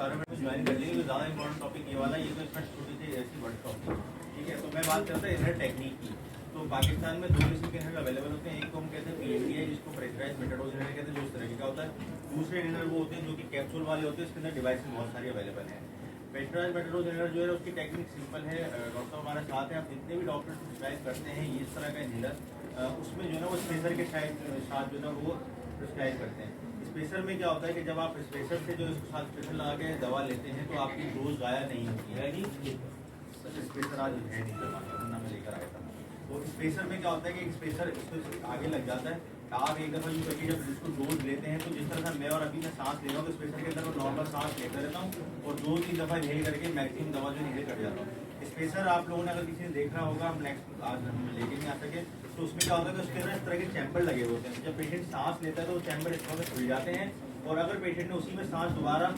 बारे में ज्वाइन कर लीजिए, तो ज़्यादा इंपॉर्टेंट टॉपिक ये वाला, ये तो इसमें छोटी सी ऐसी वर्कशॉप है, ठीक है। तो मैं बात करता हूँ इनर टेक्निक की। तो पाकिस्तान में 2 किस्म के इनर अवेलेबल होते हैं, एक को हम कहते हैं PMDI, जिसको प्रेशराइज मेटाडोज इनर कहते हैं, जो इस तरह का होता है। दूसरे इनर वो होते हैं जो कि कैप्सूल वाले होते हैं, इसके अंदर डिवाइस बहुत सारी अवेलेबल है। प्रेशराइज मेटाडोज इनर जो है उसकी टेक्निक सिंपल है। डॉक्टर हमारे साथ हैं, आप जितने भी डॉक्टर प्रिस्क्राइब करते हैं ये इस तरह का इनहेलर, उसमें जो है ना वो स्पेसर के साथ जो है ना वो प्रिस्क्राइब करते हैं। स्पेसर में क्या होता है कि जब आप स्पेसर से जो इसके साथ स्पेसर लगा के दवा लेते हैं तो आपकी डोज ज़ाया नहीं होती है कि स्पेसर आज है नहीं वरना मैं लेकर आया था। तो स्पेसर में क्या होता है कि स्पेसर इसको आगे लग जाता है। आप एक दफ़ा यूँ करके जब इसको डोज लेते हैं तो जिस तरह से मैं और अभी मैं सांस ले रहा हूँ तो स्पेसर के अंदर मैं नॉर्मल सांस लेता रहता हूँ और 2-3 दफ़ा इनहेल करके मैक्सिमम दवा जो इनहेल कर जाता हूँ। स्पेसर आप लोगों ने अगर किसी ने देखा होगा, हम नेक्स्ट आज हम लेके नहीं आ सके, तो उसमें क्या होता है कि उसके अंदर इस तरह के चैम्बर लगे होते हैं। जब पेशेंट सांस लेता है तो वो चैम्बर इस तरह से खुल जाते हैं और अगर पेशेंट ने उसी में सांस दोबारा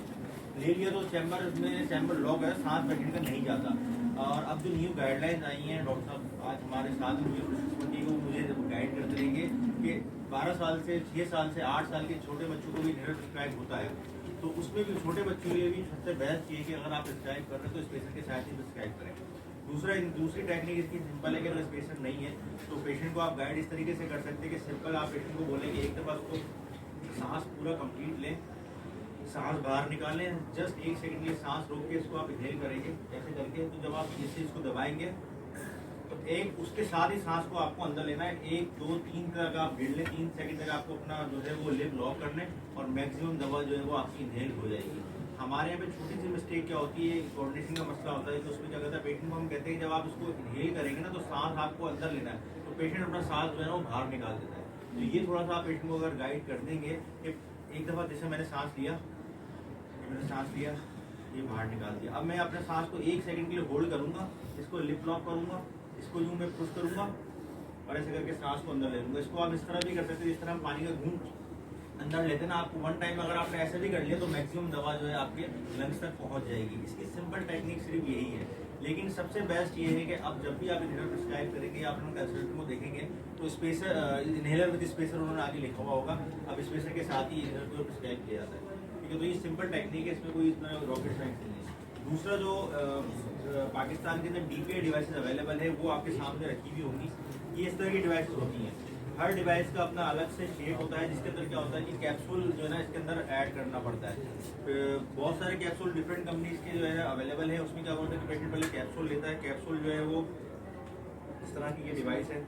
ले लिया तो चैम्बर लॉक है, सांस पेशेंट का नहीं जाता। और अब जो न्यू गाइडलाइंस आई हैं, डॉक्टर साहब आज हमारे साथ मुझे गाइड करते रहेंगे कि 12 साल से 6 साल से 8 साल के छोटे बच्चों को भी इनहेलर प्रिस्क्राइब होता है। तो उसमें भी छोटे बच्चों के लिए भी सबसे बेस्ट ये कि अगर आप प्रिस्क्राइब कर रहे हैं तो स्पेसर के साथ ही प्रिस्क्राइब करें। दूसरी टेक्निक इसकी सिंपल है कि अगर स्पेसर नहीं है तो पेशेंट को आप गाइड इस तरीके से कर सकते हैं कि सिंपल आप पेशेंट को बोलें कि एक दफ़ा उसको सांस पूरा कंप्लीट लें, सांस बाहर निकालें, जस्ट 1 सेकंड के लिए सांस रोक के इसको आप इनहेल करेंगे ऐसे करके। तो जब आप इससे इसको दबाएंगे तो एक उसके साथ ही सांस को आपको अंदर लेना है, 1 2 3 तक आप गिन लें, 3 सेकंड तक आपको अपना जो है वो लिप लॉक करना है और मैक्सिमम दवा जो है वो आपकी इनहेल हो जाएगी। हमारे यहाँ पे छोटी सी मिस्टेक क्या होती है, कोऑर्डिनेशन का मसला होता है। तो उसमें क्या कहता है पेशेंट को हम कहते हैं जब आप इसको इनहेल करेंगे ना तो सांस आपको अंदर लेना है, तो पेशेंट अपना सांस जो है ना वो बाहर निकाल देता है। तो ये थोड़ा सा आप पेशेंट को अगर गाइड कर देंगे कि एक दफ़ा जैसे मैंने सांस लिया, ये बाहर निकाल दिया, अब मैं अपने सांस को 1 सेकंड के लिए होल्ड करूंगा, इसको लिप लॉक करूंगा, इसको यूं मैं पुश करूंगा और ऐसे करके सांस को अंदर ले लूंगा। इसको आप इस तरह भी कर सकते हैं जिस तरह हम पानी का घूंट अंदर लेते हैं ना, आपको 1 टाइम अगर आपने ऐसे भी कर लिया तो मैक्सिमम दवा जो है आपके लंग्स तक पहुंच जाएगी। इसकी सिंपल टेक्निक सिर्फ यही है, लेकिन सबसे बेस्ट ये है कि अब जब भी आप इनहेलर प्रिस्क्राइब करेंगे, आप अपने कंसल्टेंट को देखेंगे तो स्पेसर इनहेलर विद स्पेसर उन्होंने आगे लिखा हुआ होगा, अब स्पेसर के साथ ही इनहेलर को प्रिस्क्राइब किया जाता है, ठीक है। तो ये सिंपल टेक्निक है, इसमें कोई इतना रॉकेट साइंस नहीं है। दूसरा जो पाकिस्तान के अंदर DPI डिवाइसेस अवेलेबल है वो आपके सामने रखी हुई होंगी। ये इस तरह की डिवाइसेस होती हैं, हर डिवाइस का अपना अलग से शेप होता है, जिसके अंदर क्या होता है कि कैप्सूल जो है ना इसके अंदर ऐड करना पड़ता है। बहुत सारे कैप्सूल डिफरेंट कंपनीज के जो है अवेलेबल है। उसमें क्या होता है कि पेशेंट पहले कैप्सूल लेता है, कैप्सूल जो है वो इस तरह की ये डिवाइस है,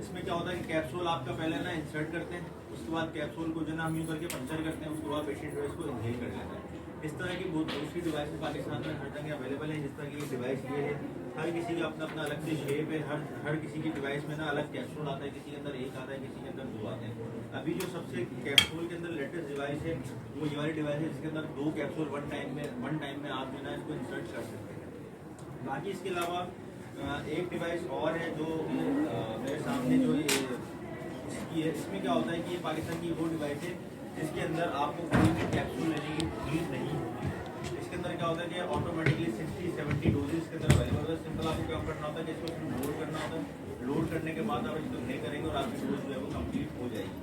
इसमें क्या होता है कि कैप्सूल आपका पहले ना इंसर्ट करते हैं, उसके बाद कैप्सूल को जो ना हम यूँ करके पंचर करते हैं, उसके बाद पेशेंट जो है इसको इनहेल कर लेता है। इस तरह की बहुत दूसरी डिवाइस पाकिस्तान में हर जगह अवेलेबल है। जिस तरह की डिवाइस ये है, हर किसी का अपना अपना अलग से शेप है, हर किसी की डिवाइस में ना अलग कैप्सूल आता है, किसी के अंदर 1 आता है, किसी के अंदर 2 आते हैं। अभी जो सबसे कैप्सूल के अंदर लेटेस्ट डिवाइस है वो ये वाली डिवाइस है, जिसके अंदर 2 कैप्सूल वन टाइम में आप जो है इसको इंसर्ट कर सकते हैं। बाकी इसके अलावा एक डिवाइस और है जो मेरे सामने जो ये इसकी है, इसमें क्या होता है कि ये पाकिस्तान की वो डिवाइस है जिसके अंदर आपको कोई भी कैप्सूल लेने की नीड नहीं होती। इसके अंदर क्या होता है कि ऑटोमेटिकली 60-70 डोजेज इसके अंदर अवेलेबल होता है। सिंपल आपको क्या करना होता है कि इसको सिर्फ लोड करना होता है, लोड करने के बाद आप इसको प्ले करेंगे और आपकी डोज जो है वो कम्प्लीट हो जाएगी।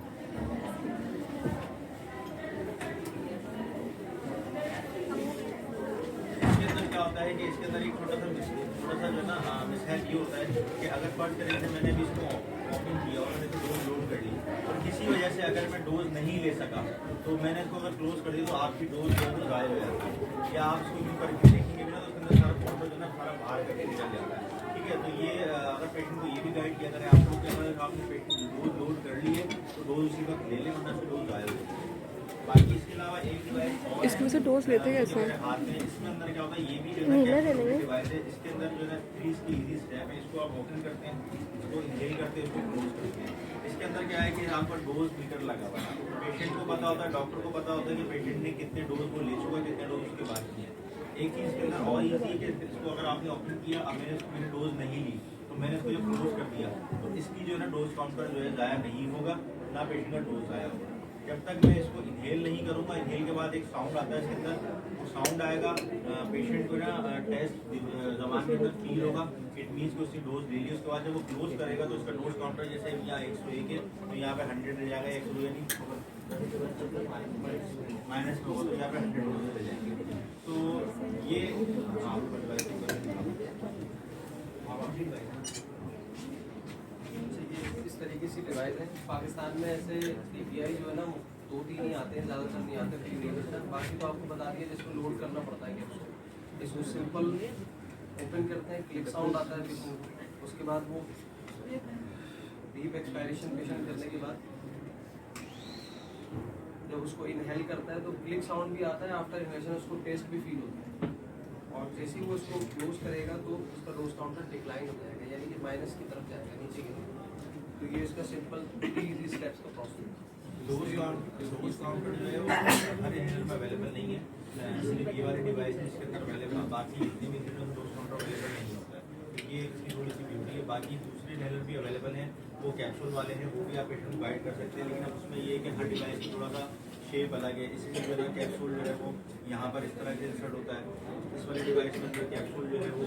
क्या होता है कि इसके अंदर एक छोटा सा जो ना मिसहैप ये होता है कि अगर फर्स्ट तरीके से मैंने भी इसको ओपन किया और मैंने डोज लोड कर ली और किसी वजह से अगर मैं डोज नहीं ले सका तो मैंने इसको अगर क्लोज कर दी तो आपकी डोज जो है वो गायब हो जाती है, या आप इसको यूँ करके देखेंगे भी ना तो उसके अंदर सारा फोटो जो ना सारा बाहर करके निकल जाता है, ठीक है। तो ये अगर पेशेंट को ये भी गाइड किया करें आप लोग कि अगर आपने पेशेंट डोज लोड कर ली है तो डोज उसी वक्त ले लें, वरना से डोज गायब हो जाती है। बाकी इसके अलावा एक डिवाइस इसमें से डोज लेते हैं कैसे? हाथ में इसमें अंदर क्या होता है, ये भी जो डिवाइस है इसके अंदर जो है 3 की इजी स्टेप है, इसको आप ओपन करते हैं, इसको इनहेल करते हैं, इसको क्लोज करते हैं। इसके अंदर क्या है कि यहाँ पर डोज मीटर लगा हुआ है, पेशेंट को पता होता है, डॉक्टर को पता होता है कि पेशेंट ने कितने डोज वो ले चुका है, कितने डोज उसके बाद किए हैं। एक चीज़ के अंदर और ईजी है कि इसको अगर आपने ओपन किया, अब मैंने डोज नहीं ली तो मैंने इसको जब क्लोज कर दिया तो इसकी जो है ना डोज काउंटर जो है ज़ाया नहीं होगा, ना पेशेंट का डोज ज़ाया होगा। जब तक मैं इसको इनहेल नहीं करूँगा, इनहेल के बाद एक साउंड आता है इसके अंदर, वो साउंड आएगा, पेशेंट को ना टेस्ट जबान के अंदर फील होगा, इट मीन्स कि उसकी डोज ले ली। उसके बाद जब वो क्लोज करेगा तो उसका डोज काउंटर जैसे यहाँ 101 है तो यहाँ पे 100 रह जाएगा, 100 यानी माइनस में होगा तो यहाँ पे 100 डोज ले जाएंगे। तो ये आपको डिवाइस इस तरीके से डिवाइस है। पाकिस्तान में ऐसे API जो है ना 2-3 ही आते हैं, ज़्यादातर नहीं आते, फ्री नहीं होता। बाकी तो आपको बता दिया जिसको लोड करना पड़ता है कैप्सूल। इसको सिंपल ओपन करते हैं, क्लिक साउंड आता है किसी को, उसके बाद वो डीप एक्सपायरेशन पेशेंट करने के बाद जब उसको इनहेल करता है तो क्लिक साउंड भी आता है, आफ्टर इनहेलेशन उसको टेस्ट भी फील होता है। और जैसे ही वो उसको क्लोज करेगा तो उसका डोज काउंटर डिक्लाइन हो जाएगा, यानी कि माइनस की तरफ जाएगा, नीचे की तरफ। तो ये इसका सिंपल इजी स्टेप्स का प्रोसेस है। डोज काउंटर जो है वो हर इनहेलर में अवेलेबल नहीं है, सिर्फ ये वाली डिवाइस है जिसके अंदर अवेलेबल है। बाकी जितने भी इनहेलर में डोज काउंटर अवेलेबल नहीं होता है, तो ये इसकी थोड़ी सी ब्यूटी है। बाकी दूसरे इनहेलर भी अवेलेबल हैं, वो कैप्सूल वाले हैं, वो भी आप पेशेंट को गाइड कर सकते हैं। लेकिन अब उसमें ये है कि हर डिवाइस की थोड़ा सा शेप अलग है, इसलिए जो है कैप्सूल जो है वो यहाँ पर इस तरह से इंसर्ट होता है। इस वाली डिवाइस में जो कैप्सूल जो है वो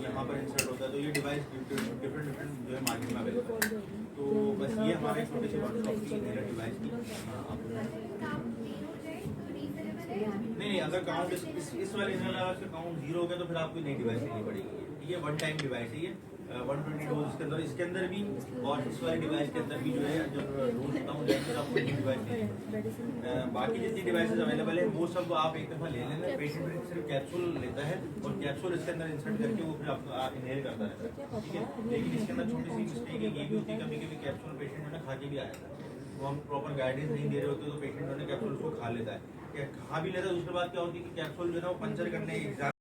यहाँ पर इंसर्ट होता है। तो ये डिवाइस डिफरेंट जो है मार्केट में अवेलेबल है। तो बस ये हमारा एक छोटी सी वर्कशॉप थी इनहेलर डिवाइस की। नहीं, अगर काउंट इस वाले इनहेलर का काउंट 0 हो गया तो फिर आपको नई डिवाइस लेनी पड़ेगी। ये वन टाइम डिवाइस है, ये 120 डोज इसके अंदर भी, और इस वाली डिवाइस के अंदर भी जो है जब डोज खत्म हो जाएंगे तो आपको नई डिवाइस लेनी पड़ेगी। बाकी जितनी डिवाइसेज अवेलेबल है वो सब आप एक दफ़ा ले लेना। पेशेंट सिर्फ कैप्सूल लेता है और कैप्सूल इसके अंदर इंसर्ट करके वो फिर आपको इनहेल करता रहता है, ठीक है। लेकिन इसके अंदर छोटी सी मिस्टेक ये भी होती है, कभी कभी कैप्सूल पेशेंट जो है खा के भी आया था, वो हम प्रॉपर गाइडेंस नहीं दे रहे होते तो पेशेंट जो है कैप्सूल को खा लेता है। खा भी लेता है, दूसरी बात क्या होती है कि कैप्सूल जो है वो पंचर करने एग्जाम